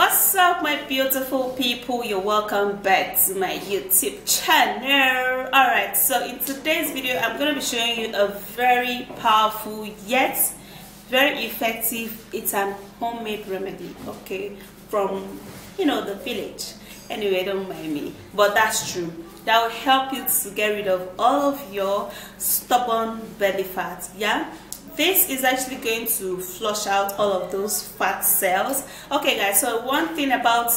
What's up, my beautiful people? You're welcome back to my YouTube channel. Alright, so in today's video I'm going to be showing you a very powerful yet very effective, it's an homemade remedy, okay, from the village. Anyway, don't mind me, but that's true. That will help you to get rid of all of your stubborn belly fat. Yeah, this is actually going to flush out all of those fat cells. Okay guys, so one thing about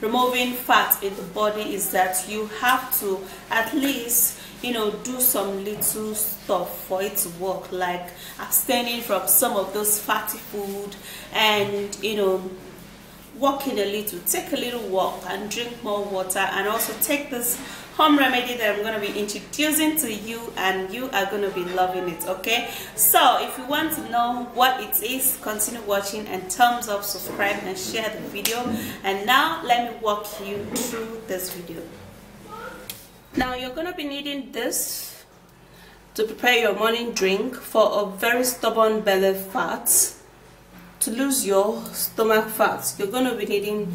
removing fat in the body is that you have to at least do some little stuff for it to work, like abstaining from some of those fatty food and walking a little, take a little walk and drink more water, and also take this home remedy that I'm going to be introducing to you, and you are going to be loving it. Okay, so if you want to know what it is, continue watching and thumbs up, subscribe and share the video. And now let me walk you through this video. Now you're going to be needing this to prepare your morning drink for a very stubborn belly fat. To lose your stomach fat, you're going to be needing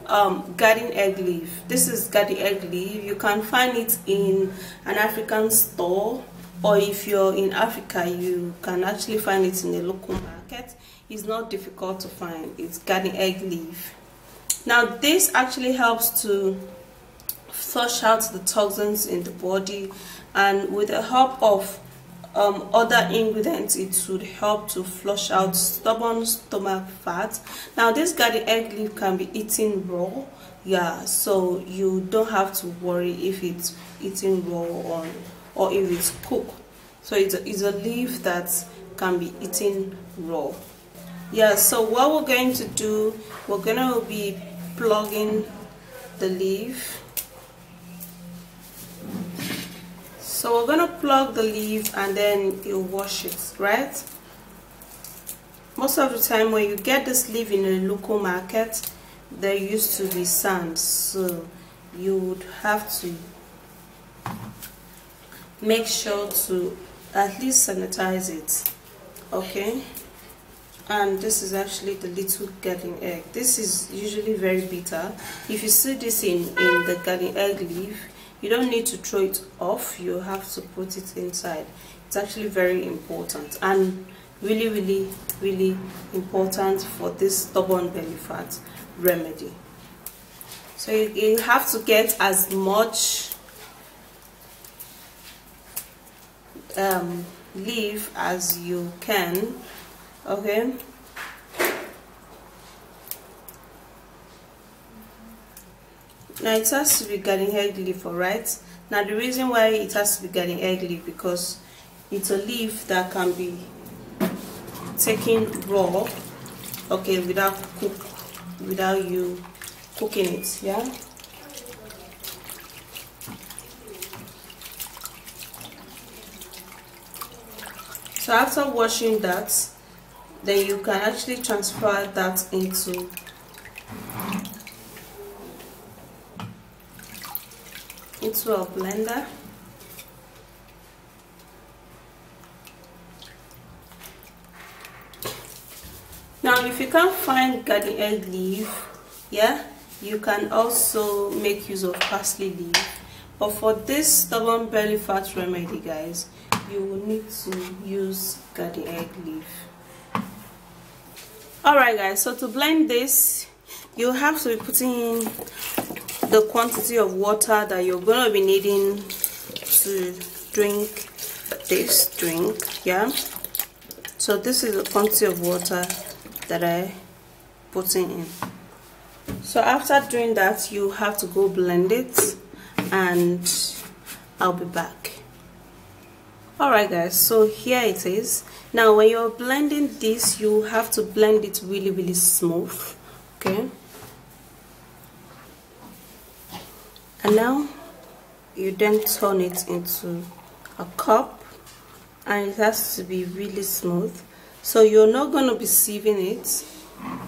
garden egg leaf. This is garden egg leaf. You can find it in an African store, or if you're in Africa you can actually find it in a local market. It's not difficult to find. It's garden egg leaf. Now this actually helps to flush out the toxins in the body, and with the help of other ingredients, it would help to flush out stubborn stomach fat. Now this garden egg leaf can be eaten raw, yeah, so you don't have to worry if it's eaten raw or if it's cooked. So it's a leaf that can be eaten raw. Yeah, so what we're going to do, we're going to be plugging the leaf. So we're going to plug the leaf and then you wash it, right? Most of the time when you get this leaf in a local market, there used to be sand, so you would have to make sure to at least sanitize it, okay? And this is actually the little garden egg. This is usually very bitter. If you see this in the garden egg leaf, you don't need to throw it off, you have to put it inside. It's actually very important and really important for this stubborn belly fat remedy. So you have to get as much leaf as you can, okay? Now it has to be garden egg leaf, alright? Now the reason why it has to be garden egg leaf, because it's a leaf that can be taken raw, okay, without you cooking it, yeah? So after washing that, then you can actually transfer that into a blender. Now if you can't find garden egg leaf, yeah, you can also make use of parsley leaf, but for this stubborn belly fat remedy, guys, you will need to use garden egg leaf. Alright guys, so to blend this, you have to be putting in the quantity of water that you're going to be needing to drink this drink, yeah? So this is the quantity of water that I put in. So after doing that, you have to go blend it, and I'll be back. Alright guys, so here it is. Now when you're blending this, you have to blend it really smooth, okay? And now you then turn it into a cup, and it has to be really smooth, so you're not going to be sieving it,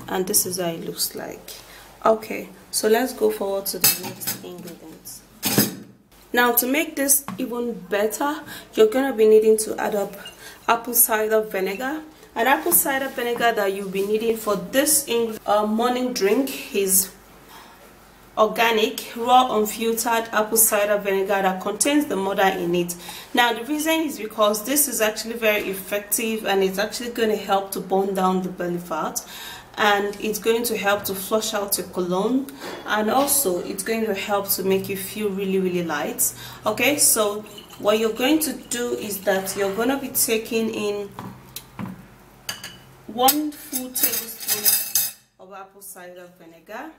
and this is how it looks like. Okay, so let's go forward to the next ingredients. Now to make this even better, you're going to be needing to add up apple cider vinegar. An apple cider vinegar that you'll be needing for this morning drink is organic, raw, unfiltered apple cider vinegar that contains the mother in it. Now the reason is because this is actually very effective, and it's actually going to help to burn down the belly fat, and it's going to help to flush out your colon, and also it's going to help to make you feel really light. Okay, so what you're going to do is that you're going to be taking in 1 full tablespoon of apple cider vinegar,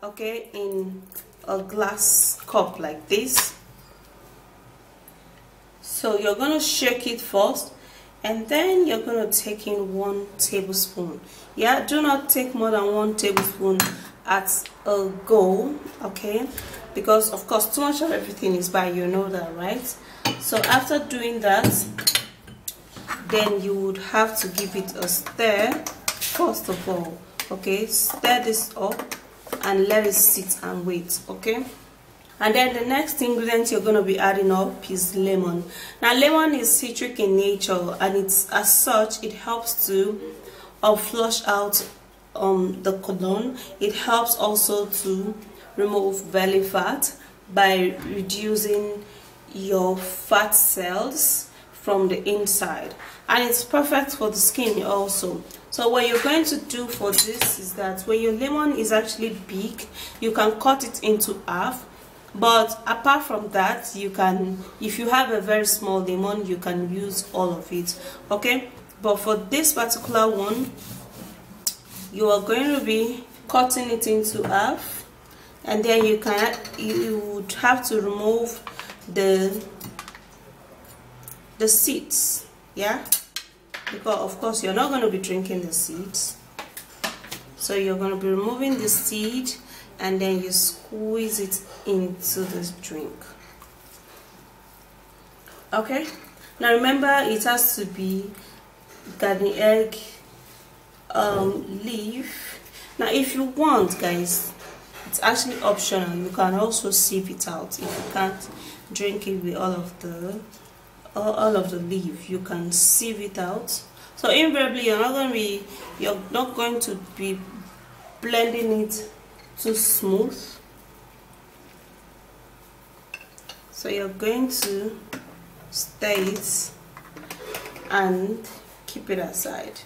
okay, in a glass cup like this. So you're going to shake it first, and then you're going to take in 1 tablespoon. Yeah, do not take more than 1 tablespoon at a go, okay, because of course too much of everything is bad, you know that, right? So after doing that, then you would have to give it a stir first of all. Okay, stir this up and let it sit and wait. Okay, and then the next ingredient you're going to be adding up is lemon. Now lemon is citric in nature, and it's as such it helps to flush out the colon. It helps also to remove belly fat by reducing your fat cells from the inside, and it's perfect for the skin also. So what you're going to do for this is that when your lemon is actually big, you can cut it into half, but apart from that, you can, if you have a very small lemon, you can use all of it. Okay, but for this particular one, you are going to be cutting it into half, and then you would have to remove the seeds, yeah, because of course you're not going to be drinking the seeds. So you're going to be removing the seed, and then you squeeze it into this drink. Okay, now remember it has to be garden egg leaf. Now if you want, guys, it's actually optional, you can also sieve it out. If you can't drink it with all of the leaf, you can sieve it out. So invariably you're not going to be blending it too smooth, so you're going to stir it and keep it aside.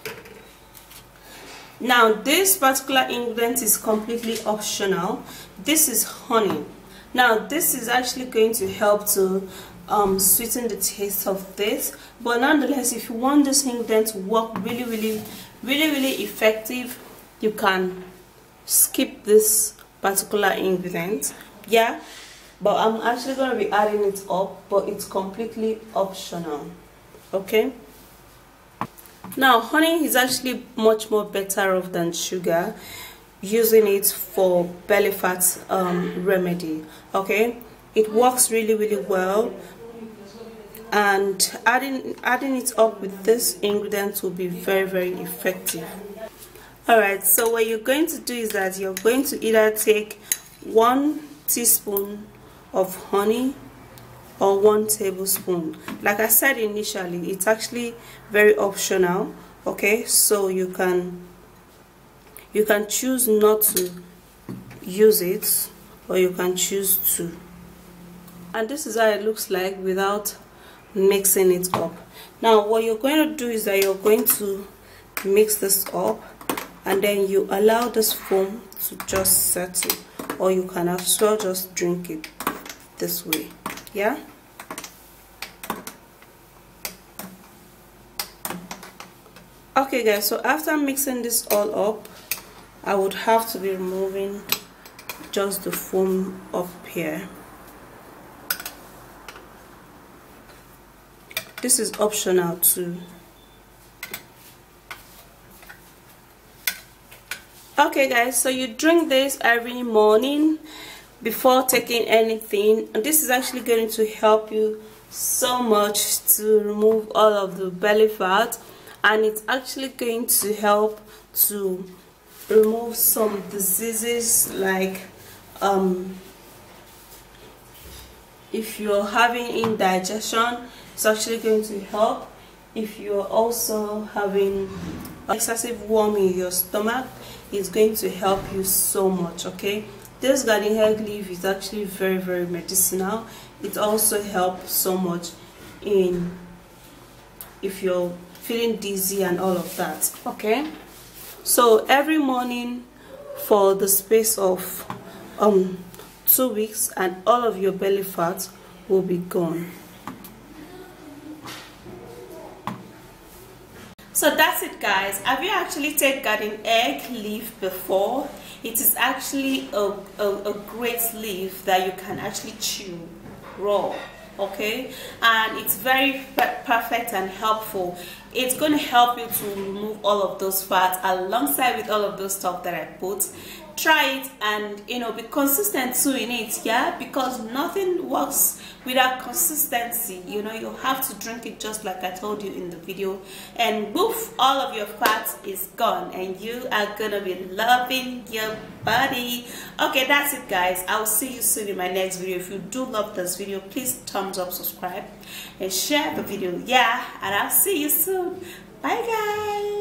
Now this particular ingredient is completely optional. This is honey. Now this is actually going to help to sweeten the taste of this, but nonetheless, if you want this ingredient to work really effective, you can skip this particular ingredient. Yeah, but I'm actually going to be adding it up, but it's completely optional. Okay, now honey is actually much more better off than sugar, using it for belly fat remedy. Okay, it works really well, and adding it up with this ingredient will be very effective. Alright, so what you're going to do is that you're going to either take 1 teaspoon of honey or 1 tablespoon. Like I said initially, it's actually very optional. Okay, so you can choose not to use it, or you can choose to. And this is how it looks like without mixing it up. Now what you're going to do is that you're going to mix this up, and then you allow this foam to just settle, or you can as well just drink it this way. Yeah, okay guys, so after mixing this all up, I would have to be removing just the foam up here. This is optional too. Okay guys, so you drink this every morning before taking anything, and this is actually going to help you so much to remove all of the belly fat, and it's actually going to help to remove some diseases like if you're having indigestion, it's actually going to help. if you're also having excessive worm in your stomach, it's going to help you so much. Okay, this garden egg leaf is actually very medicinal. It also helps so much in if you're feeling dizzy and all of that. Okay, so every morning for the space of 2 weeks, and all of your belly fat will be gone. So that's it, guys. Have you actually taken garden egg leaf before? It is actually a great leaf that you can actually chew raw. Okay, and it's very perfect and helpful. It's going to help you to remove all of those fats alongside with all of those stuff that I put. Try it, and you know, be consistent too in it, yeah, because nothing works without consistency. You know, you have to drink it just like I told you in the video, and poof, all of your fat is gone and you are gonna be loving your body. Okay, that's it, guys. I will see you soon in my next video. If you do love this video, please thumbs up, subscribe and share the video, yeah, and I'll see you soon. Bye, guys.